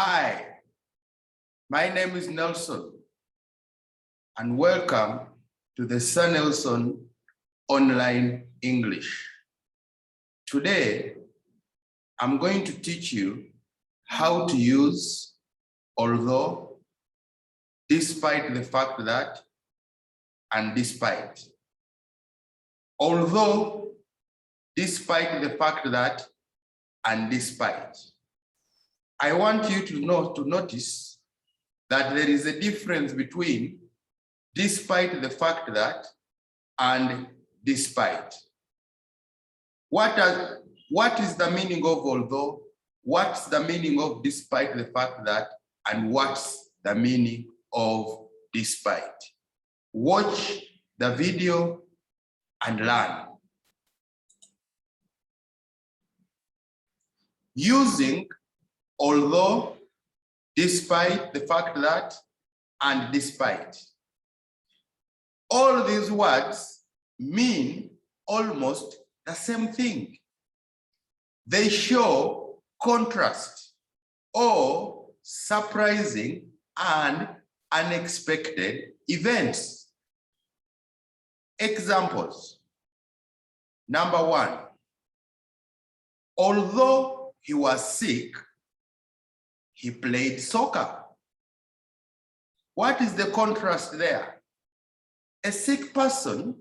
Hi, my name is Nelson, and welcome to the Sir Nelson Online English. Today, I'm going to teach you how to use although, despite the fact that, and despite. Although, despite the fact that, and despite. I want you to notice that there is a difference between despite the fact that and despite. What is the meaning of although? What's the meaning of despite the fact that? And what's the meaning of despite? Watch the video and learn. Using although, despite the fact that, and despite. All these words mean almost the same thing. They show contrast or surprising and unexpected events. Examples. Number one, although he was sick, he played soccer. What is the contrast there? A sick person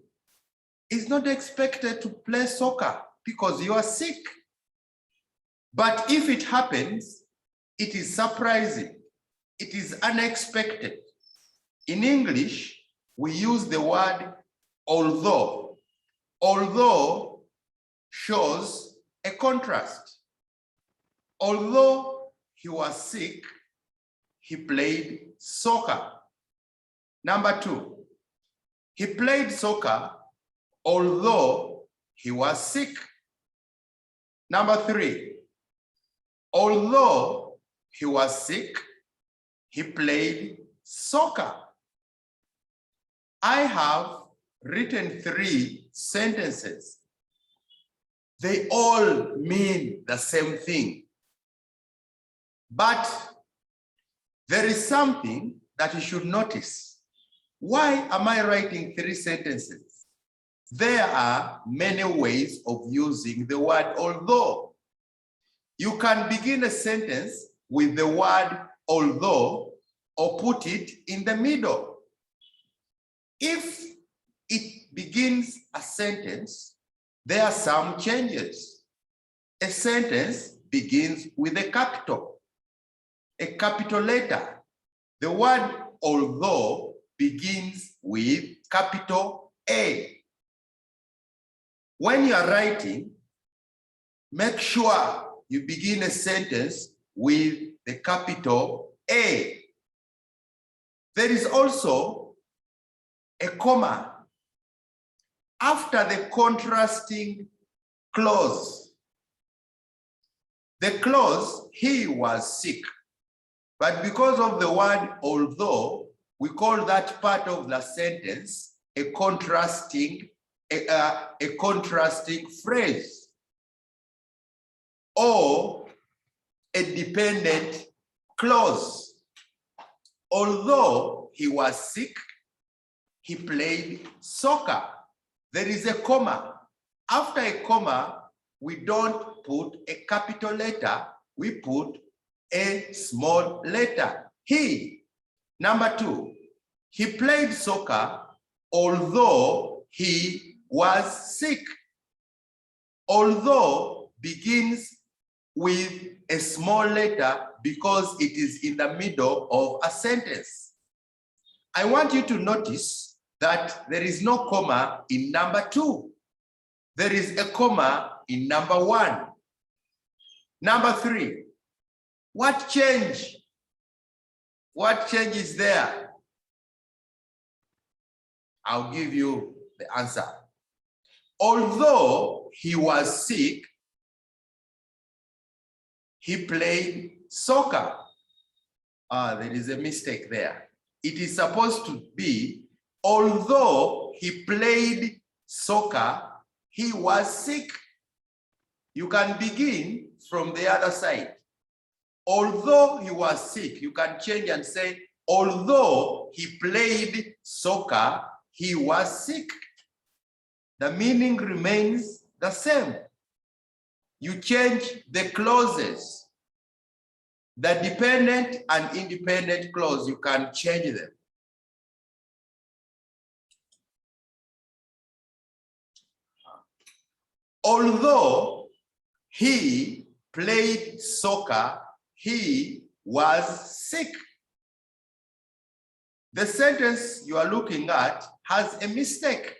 is not expected to play soccer because you are sick. But if it happens, it is surprising. It is unexpected. In English, we use the word although. Although shows a contrast. Although he was sick, he played soccer. Number two, he played soccer although he was sick. Number three, although he was sick, he played soccer. I have written 3 sentences. They all mean the same thing. But there is something that you should notice. Why am I writing 3 sentences? There are many ways of using the word although. You can begin a sentence with the word although or put it in the middle. If it begins a sentence, there are some changes. A sentence begins with a capital letter. The word although begins with capital A. When you are writing, make sure you begin a sentence with the capital A. There is also a comma after the contrasting clause. The clause, he was sick. But because of the word although, we call that part of the sentence a contrasting phrase or a dependent clause. Although he was sick, he played soccer. There is a comma. After a comma, we don't put a capital letter, we put a small letter, he. Number 2, he played soccer although he was sick. Although begins with a small letter because it is in the middle of a sentence. I want you to notice that there is no comma in number 2. There is a comma in number 1. Number 3, what change? What change is there? I'll give you the answer. Although he was sick, he played soccer. There is a mistake there. It is supposed to be, although he played soccer, he was sick. You can begin from the other side. Although he was sick, you can change and say, although he played soccer, he was sick. The meaning remains the same. You change the clauses. The dependent and independent clause, you can change them. Although he played soccer, he was sick. The sentence you are looking at has a mistake.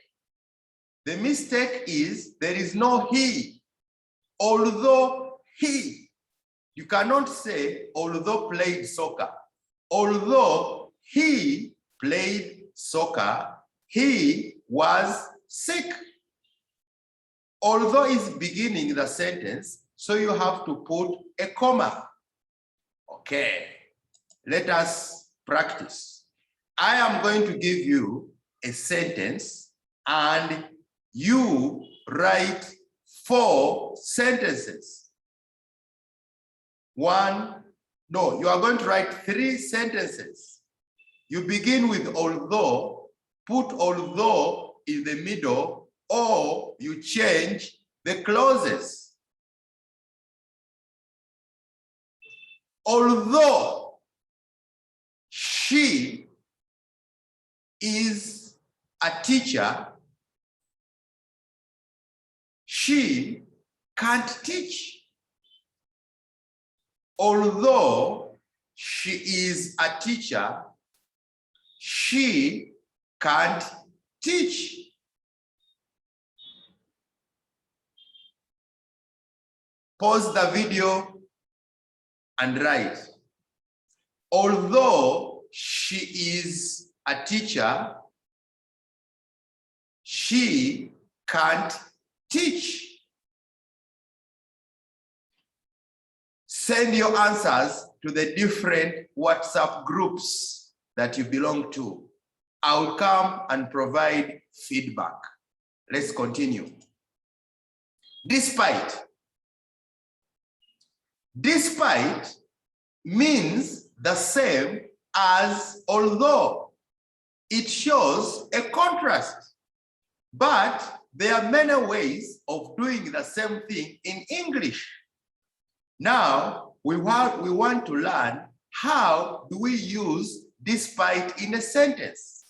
The mistake is there is no he. Although he, you cannot say although played soccer. Although he played soccer, he was sick. Although is beginning the sentence, so you have to put a comma. Okay, let us practice. I am going to give you a sentence and you write 4 sentences. You are going to write 3 sentences. You begin with although, put although in the middle, or you change the clauses. Although she is a teacher, she can't teach. Although she is a teacher, she can't teach. Pause the video and write. Although she is a teacher, she can't teach. Send your answers to the different WhatsApp groups that you belong to. I'll come and provide feedback. Let's continue. Despite. Despite means the same as although. It shows a contrast, but there are many ways of doing the same thing in English. Now, we want to learn how do we use despite in a sentence.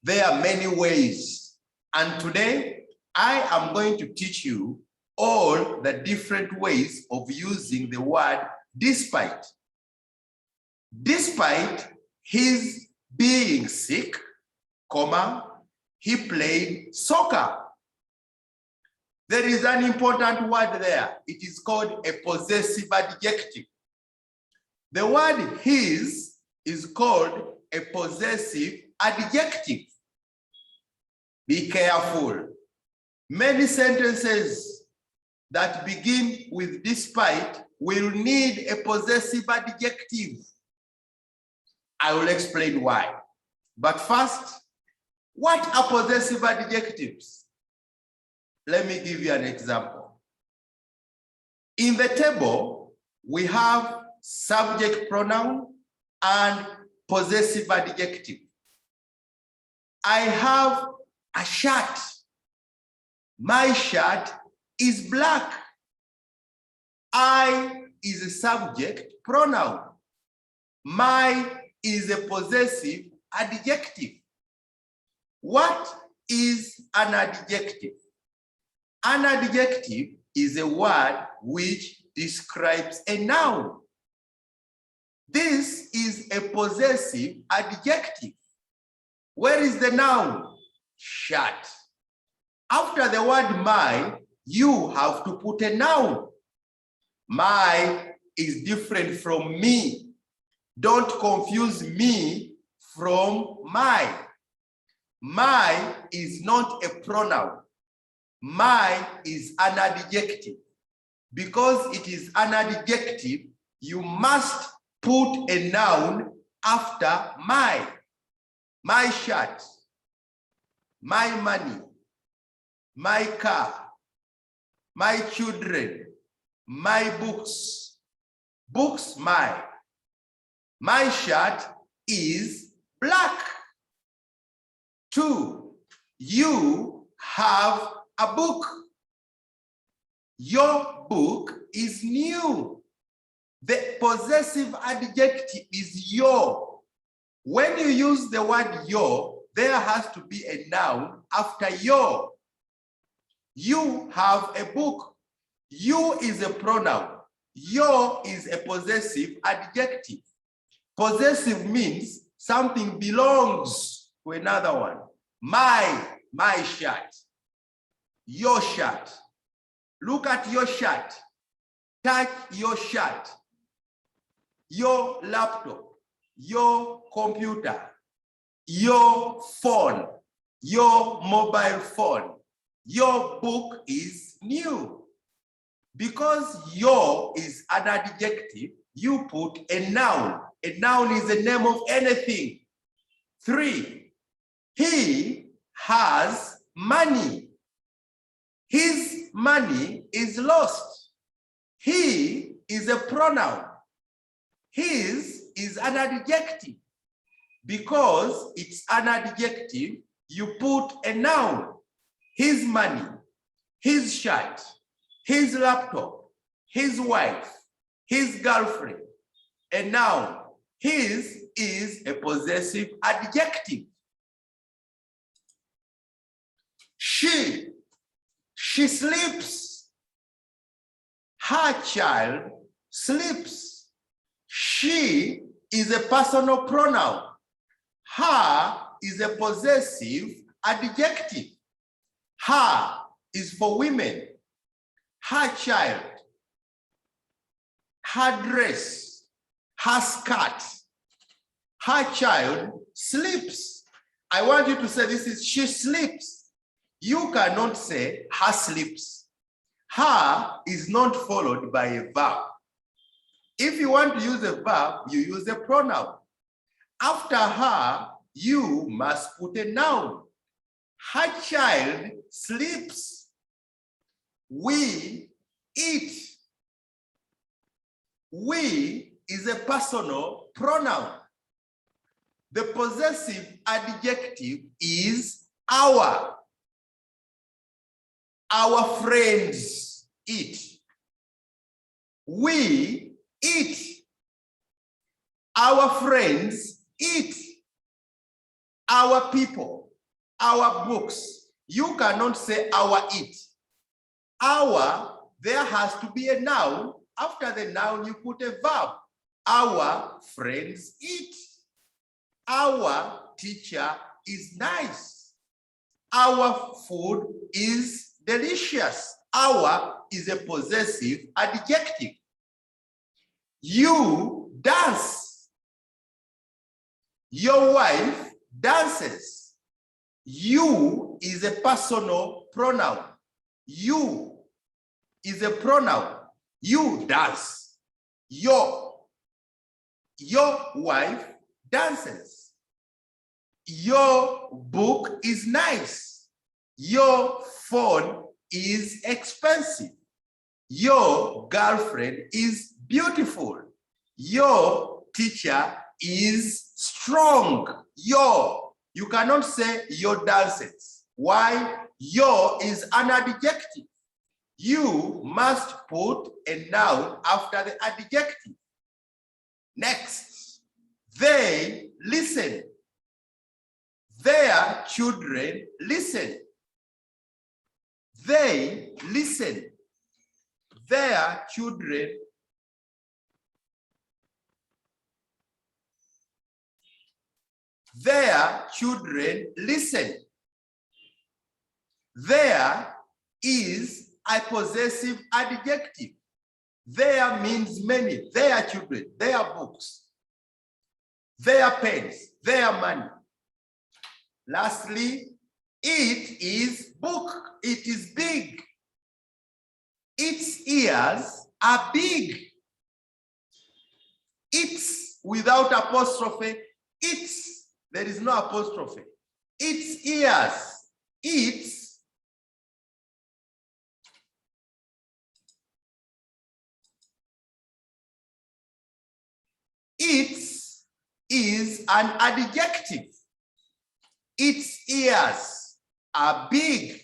There are many ways, and today I am going to teach you all the different ways of using the word despite. Despite his being sick, comma, he played soccer. There is an important word there. It is called a possessive adjective. The word his is called a possessive adjective. Be careful. Many sentences that begin with despite will need a possessive adjective. I will explain why. But first, what are possessive adjectives? Let me give you an example. In the table, we have subject pronoun and possessive adjective. I have a shirt. My shirt is black. I is a subject pronoun. My is a possessive adjective. What is an adjective? An adjective is a word which describes a noun. This is a possessive adjective. Where is the noun? Shirt. After the word my, you have to put a noun. My is different from me. Don't confuse me from my. My is not a pronoun. My is an adjective. Because it is an adjective, you must put a noun after my. My shirt, my money, my car, my children, my books, Books, my. My shirt is black. 2, you have a book. Your book is new. The possessive adjective is your. When you use the word your, there has to be a noun after your. You have a book. You is a pronoun. Your is a possessive adjective. Possessive means something belongs to another one. My shirt. Your shirt. Look at your shirt. Touch your shirt. Your laptop. Your computer. Your phone. Your mobile phone. Your book is new. Because your is an adjective, you put a noun. A noun is the name of anything. 3, he has money. His money is lost. He is a pronoun. His is an adjective. Because it's an adjective, you put a noun. His money, his shirt, his laptop, his wife, his girlfriend, a noun. His is a possessive adjective. She sleeps. Her child sleeps. She is a personal pronoun. Her is a possessive adjective. Her is for women. Her child, her dress, her skirt, her child sleeps. I want you to say this is she sleeps. You cannot say her sleeps. Her is not followed by a verb. If you want to use a verb, you use a pronoun. After her, you must put a noun. Her child sleeps. We eat. We is a personal pronoun. The possessive adjective is our. Our friends eat. We eat. Our friends eat. Our people, our books. You cannot say our eat. Our, there has to be a noun. After the noun, you put a verb. Our friends eat. Our teacher is nice. Our food is delicious. Our is a possessive adjective. You dance. Your wife dances. You is a personal pronoun. You is a pronoun. You dance. Your wife dances. Your book is nice. Your phone is expensive. Your girlfriend is beautiful. Your teacher is strong. You cannot say your dances. Why? Your is an adjective. You must put a noun after the adjective. Next, they listen. Their children listen. They listen. Their children listen. There is a possessive adjective. There means many. Their children, their books, their pens, their money. Lastly, it is book. It is big. Its ears are big. It's without apostrophe. It's, there is no apostrophe. Its ears. Its is an adjective. Its ears are big.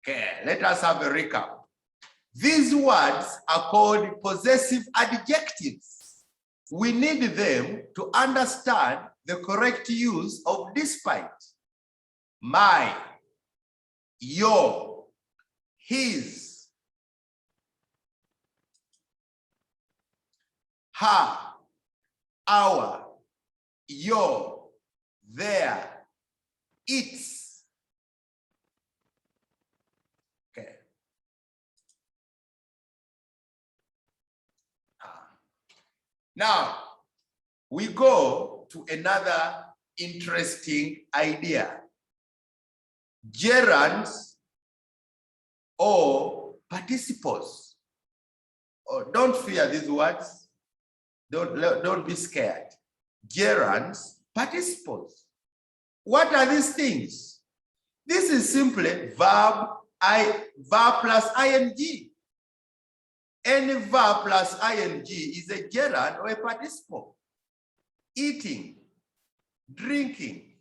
Okay, let us have a recap. These words are called possessive adjectives. We need them to understand the correct use of despite. My, your, his, her, our, your, their, its. Okay. Now, we go to another interesting idea. Gerunds or participles. Oh, don't fear these words. Don't be scared. Gerunds, participles. What are these things? This is simply verb plus ing. Any verb plus ing is a gerund or a participle. Eating, drinking,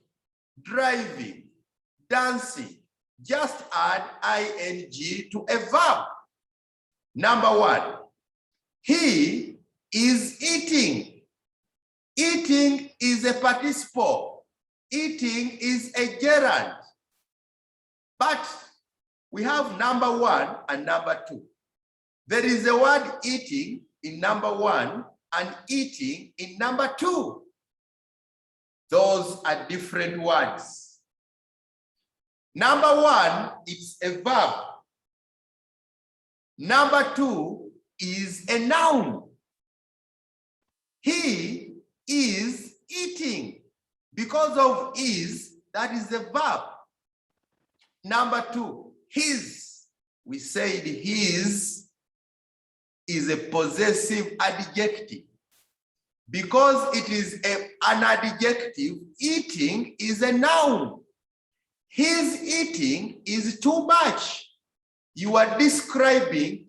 driving, dancing. Just add ing to a verb. Number one, he is eating. Eating is a participle. Eating is a gerund. But we have number one and number two. There is a word eating in number one and eating in number two. Those are different words. Number one, it's a verb. Number two is a noun. He is eating. Because of is, that is the verb. Number two, his. We said his is a possessive adjective. Because it is an adjective, eating is a noun. His eating is too much. You are describing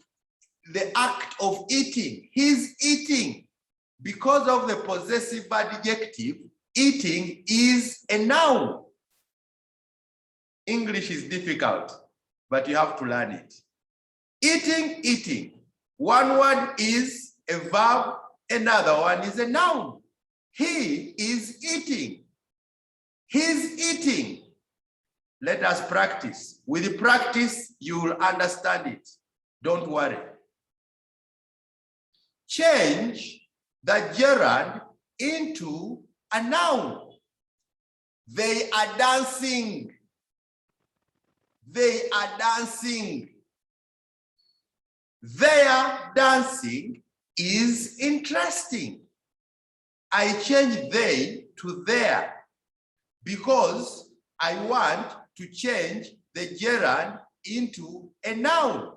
the act of eating. His eating. Because of the possessive adjective, eating is a noun. English is difficult, but you have to learn it. Eating, eating. One word is a verb, another one is a noun. He is eating. He's eating. Let us practice. With the practice, you will understand it. Don't worry. Change the gerund into a noun. They are dancing. They are dancing. Their dancing is interesting. I change they to their because I want to change the gerund into a noun.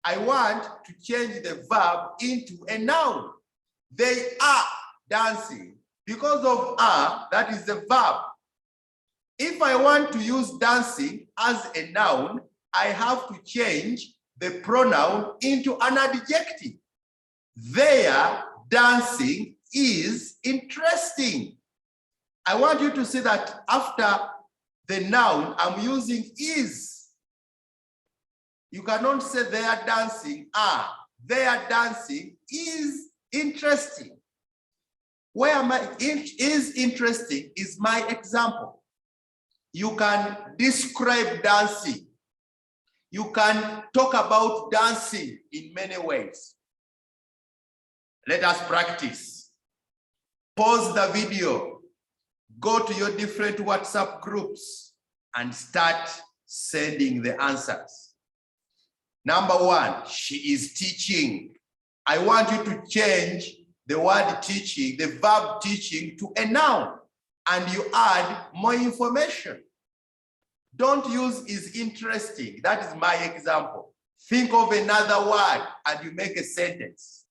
I want to change the verb into a noun. They are dancing. Because of are, that is the verb. If I want to use dancing as a noun, I have to change the pronoun into an adjective. Their dancing is interesting. I want you to see that after the noun, I'm using is. You cannot say they are dancing are. Their dancing is interesting. Where is interesting is my example. You can describe dancing. You can talk about dancing in many ways. Let us practice. Pause the video. Go to your different WhatsApp groups and start sending the answers. Number one, she is teaching. I want you to change the word teaching, the verb teaching, to a noun, and you add more information. Don't use is interesting. That is my example. Think of another word and you make a sentence.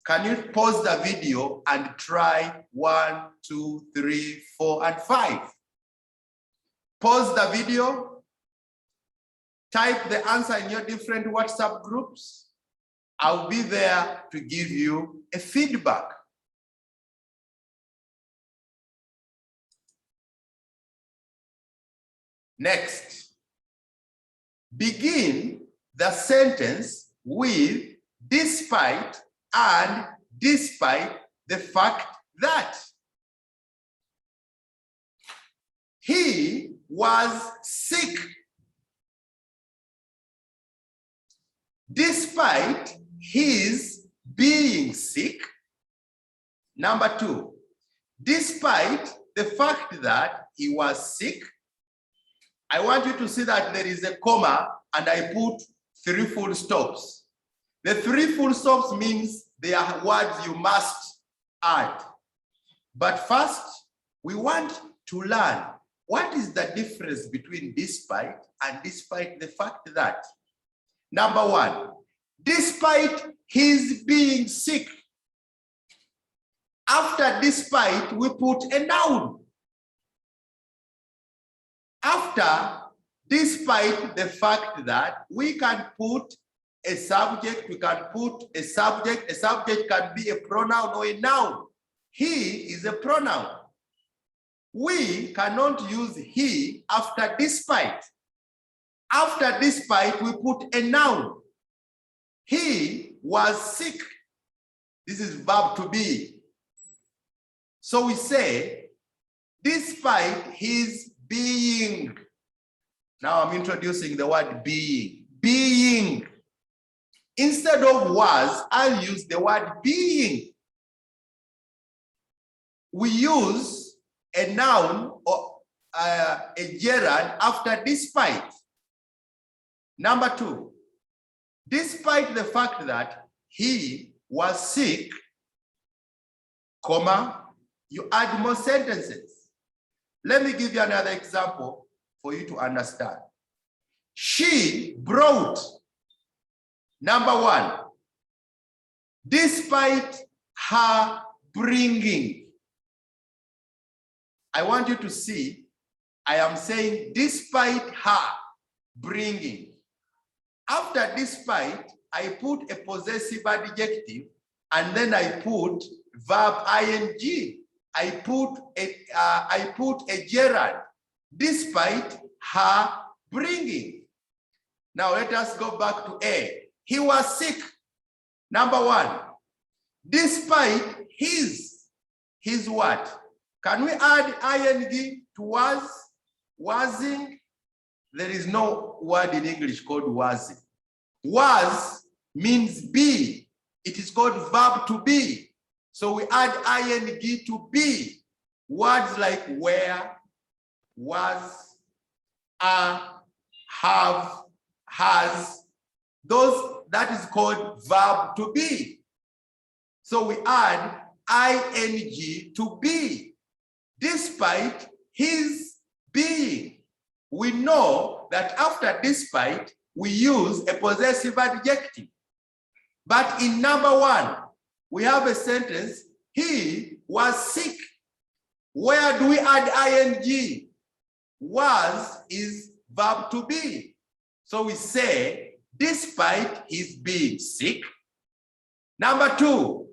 Can you pause the video and try 1, 2, 3, 4, and 5? Pause the video. Type the answer in your different WhatsApp groups I'll be there to give you a feedback. Next, begin the sentence with despite and despite the fact that. He was sick. Despite his being sick. Number 2, despite the fact that he was sick. I want you to see that there is a comma and I put 3 full stops. The 3 full stops means they are words you must add. But first, we want to learn what is the difference between despite and despite the fact that. Number 1, despite his being sick. After despite, we put a noun. After despite the fact that, we can put a subject, we can put a subject. A subject can be a pronoun or a noun. He is a pronoun. We cannot use he after despite. After despite, we put a noun. He was sick. This is verb to be. So we say, despite his being. Now I'm introducing the word being. Being. Instead of was, I'll use the word being. We use a noun or a gerund after despite. Number 2, despite the fact that he was sick, comma, you add more sentences. Let me give you another example for you to understand. She brought. Number 1, despite her bringing. I want you to see, I am saying despite her bringing. After despite, I put a possessive adjective and then I put verb ing. I put a gerund, despite her bringing. Now let us go back to A. He was sick. Number 1, despite his what? Can we add ing to was? Wasing? There is no word in English called wasing. Was means be. It is called verb to be. So we add ing to be. Words like where, was, are, have, has, that is called verb to be. So we add ing to be, despite his being. We know that after despite, we use a possessive adjective. But in number 1, we have a sentence, he was sick. Where do we add ing? Was is verb to be. So we say, despite his being sick. Number 2,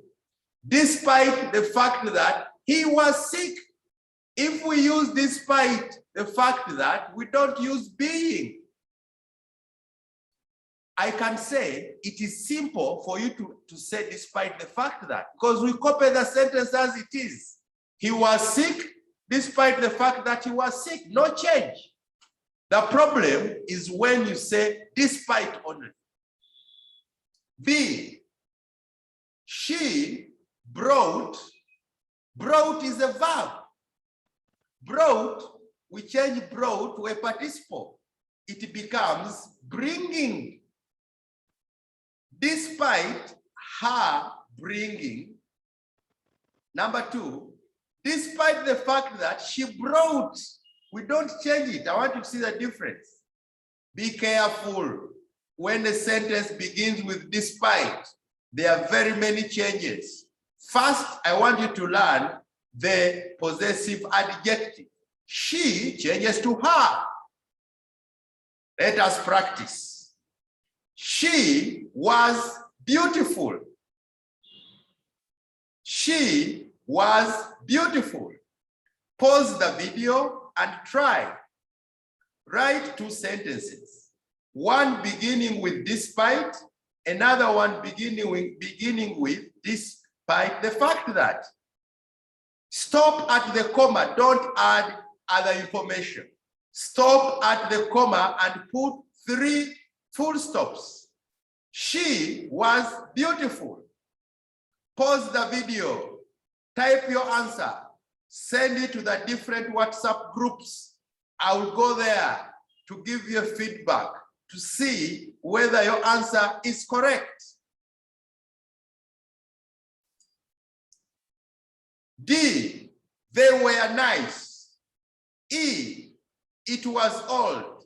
despite the fact that he was sick. If we use despite the fact that, we don't use being. I can say it is simple for you to say despite the fact that, because we copy the sentence as it is. He was sick despite the fact that he was sick. No change. The problem is when you say despite only. B, she brought. Brought is a verb. Brought, we change brought to a participle. It becomes bringing. Despite her bringing. Number 2, despite the fact that she brought, we don't change it. I want you to see the difference. Be careful when the sentence begins with despite. There are very many changes. First, I want you to learn the possessive adjective. She changes to her. Let us practice. She was beautiful. She was beautiful. Pause the video and try. Write 2 sentences. One beginning with despite, another one beginning with despite the fact that. Stop at the comma, don't add other information. Stop at the comma and put 3 full stops. She was beautiful. Pause the video, type your answer, send it to the different WhatsApp groups. I will go there to give you feedback to see whether your answer is correct. D, they were nice. E, it was old.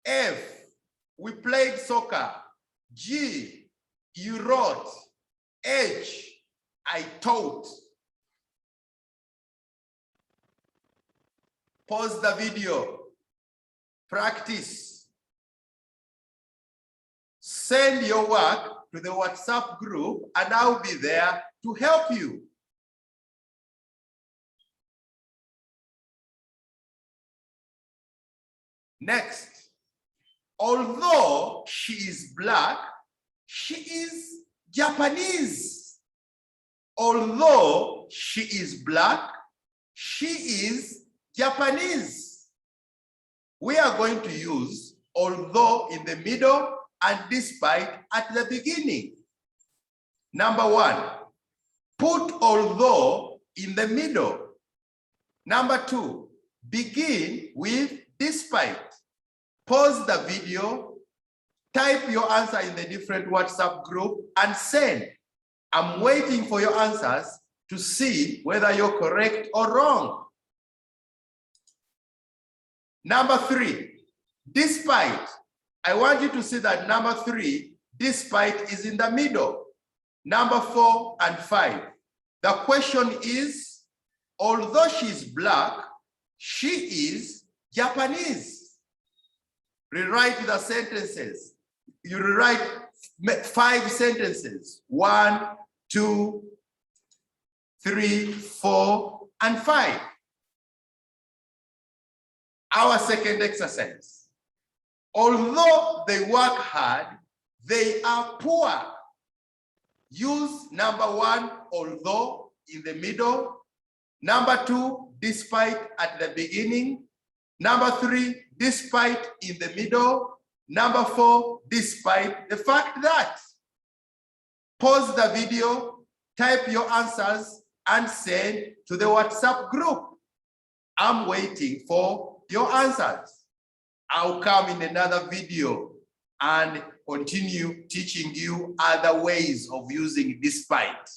F, we played soccer. G, you wrote. H, I taught. Pause the video. Practice. Send your work to the WhatsApp group and I'll be there to help you. Next, although she is black, she is Japanese. Although she is black, she is Japanese. We are going to use although in the middle and despite at the beginning. Number 1, put although in the middle. Number 2, begin with despite. Pause the video, type your answer in the different WhatsApp group and send. I'm waiting for your answers to see whether you're correct or wrong. Number 3, despite. I want you to see that number 3, despite is in the middle. Number 4 and 5. The question is, although she's black, she is Japanese. Rewrite the sentences. You rewrite 5 sentences. 1, 2, 3, 4, and 5. Our second exercise. Although they work hard, they are poor. Use number 1, although in the middle. Number 2, despite at the beginning. Number 3, despite in the middle. Number 4, despite the fact that. Pause the video, type your answers, and send to the WhatsApp group. I'm waiting for your answers. I'll come in another video and continue teaching you other ways of using despite.